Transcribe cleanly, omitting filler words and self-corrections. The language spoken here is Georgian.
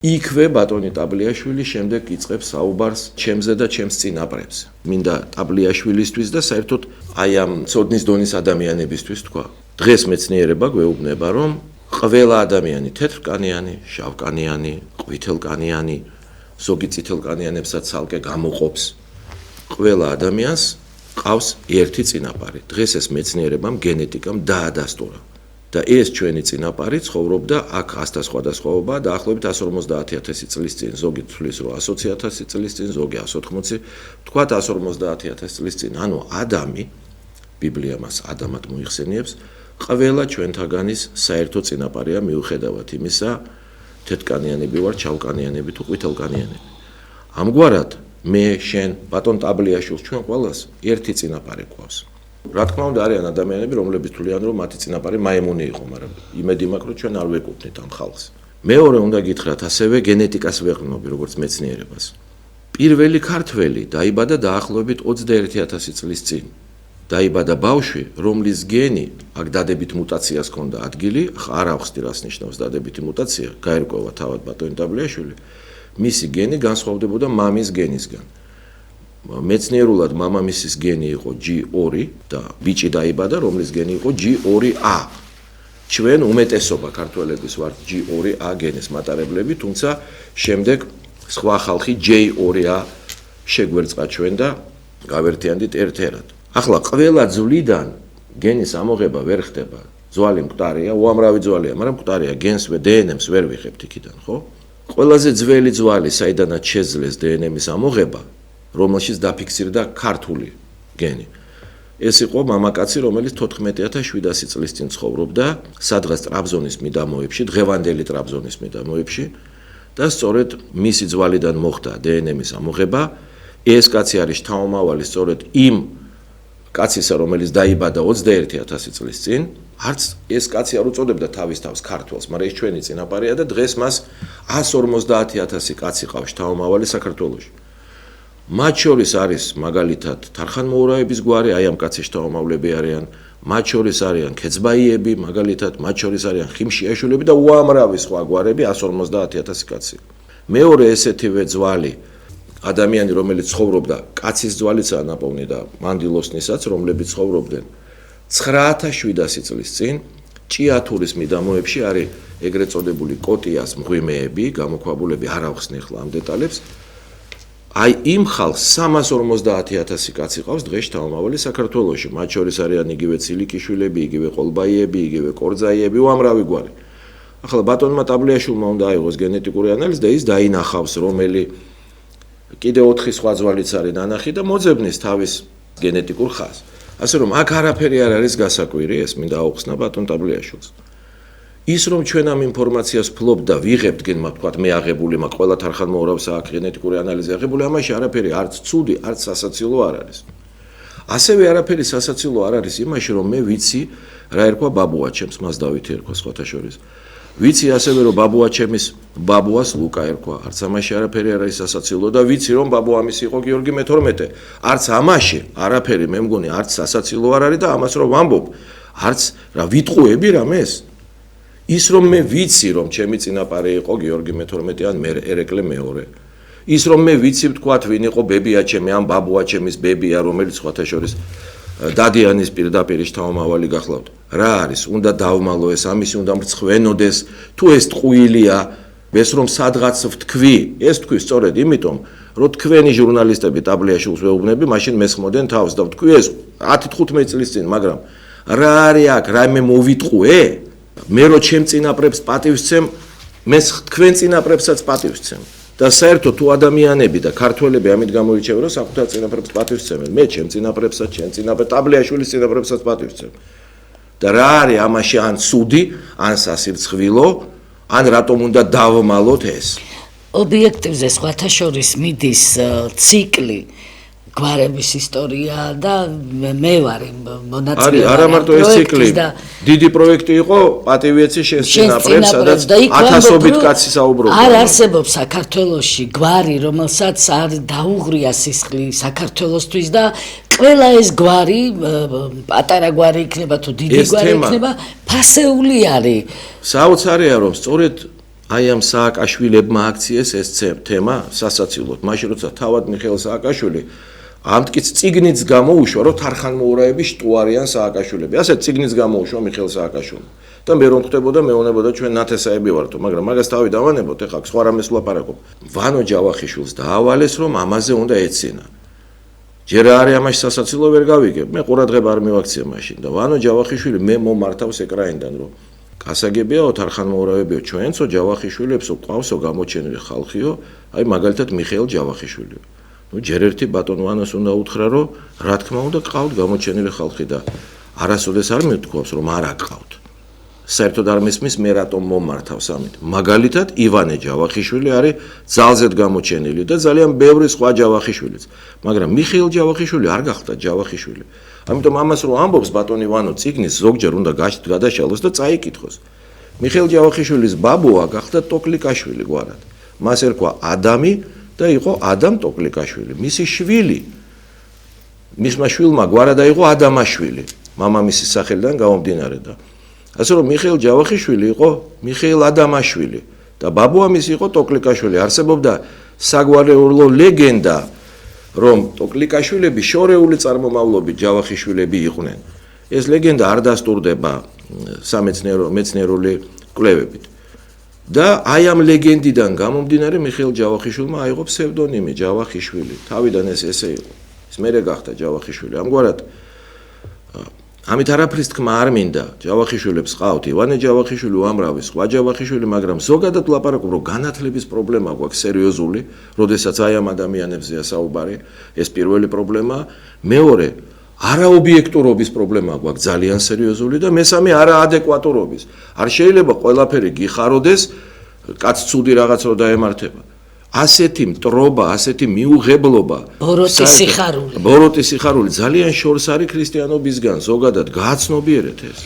იქვე ბატონი ტაბლიაშვილი შემდეგ იწყებს საუბარს ჩემზე და ჩემს წინაპრებზე. მინდა ტაბლიაშვილისთვის და საერთოდ აი ამ ცოდნის დონის ადამიანებისთვის თქვა. დღეს მეცნიერება გვეუბნება, რომ ყველა ადამიანი თეთრკანიანი, შავკანიანი, ყვითელკანიანი, ზოგი წითელკანიანებსაც ცალკე გამოყოფს. ყველა ადამიანს ყავს ერთი წინაპარი. დღეს ეს მეცნიერებამ გენეტიკამ დაადასტურა. და ეს ჩვენი წინაპარი ცხოვრობდა აქ 100 სხვადასხვაობა დაახლოებით 150.000 წლის წინ, ზოგი თვლის რომ 120.000 წლის წინ, ზოგი 180, თქვათ 150.000 წლის წინ. ანუ ადამი, ბიბლია მას ადამად მოიხსენიებს, ყველა ჩვენთაგანის საერთო წინაპარია მიუხედავად იმისა, თეთრკანიანები ვარ, ჩავკანიანები თუ ყვითელკანიანები. ამგვარად მე, შენ, ბატონ ტაბლიაშვილს ჩვენ ყველას ერთი წინაპარი გვყავს. რა თქმა უნდა არიან ადამიანები, რომლებიც თვლიან, რომ მათი წინაპარი მაიმუნი იყო, მაგრამ იმედი მაქვს, რომ ჩვენ არ ვეკუთვნით ამ ხალხს. მეორე უნდა გითხრათ, ასევე გენეტიკას ვეყრდნობი, როგორც მეცნიერებას. პირველი ქართველი დაიბადა დაახლოებით 21.000 წლის წინ. დაიბადა ბავშვი, რომლის გენი აქ დადებით მუტაციას ჰქონდა ადგილი, არ ავხსნი რას ნიშნავს დადებითი მუტაცია, გაერკვევა თავად ბატონი ტაბლიაშვილი. მისი გენი განსხვავდებოდა მამის გენისგან. მეცნიერულად მამამისის გენი იყო G2 და ბიჭი დაიბადა, რომლის გენი იყო G2A. ჩვენ უმეტესობა ქართველების ვართ G2A გენის მატარებლები, თუმცა შემდეგ სხვა ხალხი J2A შეგვერწყა ჩვენ და გავერთიანდით ერთ-ერთად. ახლა ყველა ძვლიდან გენის ამოღება ვერ ხდება. ძვალი მკვდარია, უამრავი ძვალია, მაგრამ მკვდარია, გენს DNM-ს ვერ ვიხებთ იქიდან, ხო? ყველაზე ძველი ძვალი, საიდანაც შეძლეს DNM-ის ამოღება, რომელშიც დაფიქსირდა ქართული გენი. ეს იყო მამაკაცი, რომელიც 14.700 წლის წინ ცხოვრობდა სადღაც ტრაბზონის მიდამოებში, დღევანდელი ტრაბზონის მიდამოებში და სწორედ მისი ძვალიდან მოხდა DNM-ის ამოღება. ეს კაცი არის შთამომავალი სწორედ იმ კაცისა, რომელიც დაიბადა 21.000 წლის წინ. არც ეს კაცი არ უწოდებდა თავის თავს ქართველს, მაგრამ ეს ჩვენი წინაპარია და დღეს მას 150.000 კაცი ყავს შთამომავალი საქართველოში. მათ შორის არის მაგალითად თარხანმოურავების გვარი, აი ამ კაცის შთამომავლები არიან, მათ შორის არიან ქეცბაიები, მაგალითად, მათ შორის არიან ხიმშიაშვილები და უამრავი სხვა გვარები, 150.000 კაცი. მეორე ესეთივე ძვალი ადამიანი, რომელიც ცხოვრობდა კაცის ძვალიცაა ნაპოვნი და მანდილოსნისაც, რომლებიც ცხოვრობდნენ 9.700 წლის წინ, ჭიათურის მიდამოებში არის ეგრეთ წოდებული კოტიას მღვიმეები, გამოქვაბულები, არ ავხსნი ახლა ამ დეტალებს. აი იმ ხალხს 350.000 კაცი ყავს დღეს შთამომავალი საქართველოში. მათ შორის არიან იგივე ცილიკიშვილები, იგივე ყოლბაიები, იგივე კორძაიები, უამრავი გვარი. ახლა ბატონმა ტაბლიაშვილმა უნდა აიღოს გენეტიკური ანალიზი და ის დაინახავს, რომელი კიდე 4 სხვა ძვალიც არის ნანახი და მოძებნის თავის გენეტიკურ ხაზს. ასე რომ აქ არაფერი არ არის გასაკვირი, ეს მინდა აუხსნა ბატონ ტაბლიაშვილს. ის რომ ჩვენ ამ ინფორმაციას ფლობთ და ვიღებთ გენმა თქვა მე აღებული მაქვს ყველა თარხანმოურავს აქ გენეტიკური ანალიზი აღებული, ამაში არაფერი არც ცუდი, არც სასაცილო არ არის. ასევე არაფერი სასაცილო არ არის იმაში, რომ მე ვიცი რა ერქვა ბაბუაჩემს, მას დავითი ერქვა სხვათა შორის. ვიცი ასევე რომ ბაბუაჩემის ბაბუას ლუკა ერქვა, არც ამაში არაფერი არ არის სასაცილო და ვიცი რომ ბაბუამის იყო გიორგი მე-12. არც ამაში არაფერი მე მგონი არც სასაცილო არ არის და ამას რომ ვამბობ, არც რა ვიტყუები რამეს. ის რომ მე ვიცი რომ ჩემი წინაპარი იყო გიორგი მე-12 ან ერეკლე მეორე. ის რომ მე ვიცი ვთქვათ ვინ იყო ბებიაჩემი ან ბაბუაჩემის ბებია, რომელიც სხვათა შორის დადიანის პირდაპირ შთამომავალი გახლავთ. რა არის? უნდა დავმალო ეს, ამისი უნდა მრცხვენოდეს, თუ ეს ტყუილია, ეს რომ სადღაც ვთქვი, ეს თქვი სწორედ იმიტომ, რომ თქვენი ჟურნალისტები ტაბლიაშვილს ვეუბნები, მაშინ მესხმოდენ თავს და ვთქვი ეს 10-15 წლის წინ, მაგრამ რა არის აქ, რაიმე მოვიტყუე? მე რო ჩემ წინაპრებს პატივს ვცემ, მე თქვენ წინაპრებსაც პატივს ვცემ. და საერთოდ თუ ადამიანები და ქართველები ამით გამოირჩევენ, რომ საკუთარ წინაპრებს პატივს ვცემენ, მე ჩემ წინაპრებსაც, ჩემ წინაპრ ტაბლიაშვილის წინაპრებსაც პატივს ვცემ. და რა არის ამაში ან ცუდი, ან სასირცხვილო, ან რატომ უნდა დავმალოთ ეს? ობიექტივზე სხვათა შორის მიდის ციკლი გვარების ისტორია და მე ვარ მონაწილე. არა მარტო ეს ციკლი, დიდი პროექტი იყო პატივიეცი შენს წინაპრებს, სადაც ათასობით კაცი საუბრობდა. არ არსებობს საქართველოში გვარი, რომელსაც არ დაუღრია სისხლი საქართველოსთვის და ყველა ეს გვარი, პატარა გვარი იქნება თუ დიდი გვარი იქნება, ფასეული არის. საოცარია რომ სწორედ აი ამ სააკაშვილებმა აქციეს ეს თემა სასაცილოდ. მაშინ როცა თავად მიხეილ სააკაშვილი ამტკიც წიგნიც გამოუშვა, რომ თარხანმოურაების შტუარიან სააკაშვილები. ასე წიგნიც გამოუშვა მიხეილ სააკაშვილმა. და მე რომ ხდებოდა მეუბნებოდა ჩვენ ნათესაები ვართო, მაგრამ მაგას თავი დავანებოთ, ეხლა სხვა რამეს ვლაპარაკობ. ვანო ჯავახიშვილს დაავალეს, რომ ამაზე უნდა ეცინა. ჯერ არის ამაში სასაცილო ვერ გავიგებ. მე ყურადღება არ მივაქცია მაშინ და ვანო ჯავახიშვილი მე მომართავს ეკრანიდან, რომ გასაგებიაო თარხანმოურავებიო ჩვენცო ჯავახიშვილებსო ყავსო გამოჩენილი ხალხიო, აი მაგალითად მიხეილ ჯავახიშვილიო. ნუ ჯერ ერთი ბატონ ვანოს უნდა უთხრა, რომ რა თქმა უნდა ყავთ გამოჩენილი ხალხი და არასოდეს არ მეთქვავს, რომ არ აკყავთ. საერთოდ არ მესმის მე რატომ მომართავს ამით. მაგალითად ივანე ჯავახიშვილი არის ძალზედ გამოჩენილი და ძალიან ბევრი სხვა ჯავახიშვილიც. მაგრამ მიხეილ ჯავახიშვილი არ გახდა ჯავახიშვილი. ამიტომ ამას რო ამბობს ბატონი ვანო წიგნის ზოგჯერ უნდა გადაშალოს და წაიკითხოს. მიხეილ ჯავახიშვილის ბაბუა გახდა ტოკლიკაშვილი გვარად. მას ერქვა ადამი და იყო ადამ ტოკლიკაშვილი. მისი შვილი მისმა შვილმა გვარად აიღო ადამაშვილი. მამამისის სახელიდან გამომდინარე და ასე რომ მიხეილ ჯავახიშვილი იყო მიხეილ ადამაშვილი და ბაბუა მისი იყო ტოკლიკაშვილი. არსებობდა საგვარეულო ლეგენდა, რომ ტოკლიკაშვილები შორეული წარმომავლობის ჯავახიშვილები იყვნენ. ეს ლეგენდა არ დასტურდება მეცნიერული კვლევებით. და აი ამ ლეგენდიდან გამომდინარე მიხეილ ჯავახიშვილმა აიღო ფსევდონიმი ჯავახიშვილი. თავიდან ესე იყო. ის მერე გახდა ჯავახიშვილი. ამგვარად ამით არაფრის თქმა არ მინდა. ჯავახიშვილებს ყავთ ივანე ჯავახიშვილი, უამრავი სხვა ჯავახიშვილი, მაგრამ ზოგადად ვლაპარაკობ, რომ განათლების პრობლემა გვაქვს სერიოზული, როდესაც აი ამ ადამიანებზეა საუბარი, ეს პირველი პრობლემა, მეორე არაობიექტურობის პრობლემა გვაქვს ძალიან სერიოზული და მესამე არაადეკვატურობის. არ შეიძლება ყველაფერი გიხაროდეს, კაც ცუდი რაღაც რო დაემართება. ასეთი მტრობა, ასეთი მიუღებლობა, ბოროტი სიხარული ძალიან შორს არის ქრისტიანობისგან, ზოგადად გააცნობიერეთ ეს.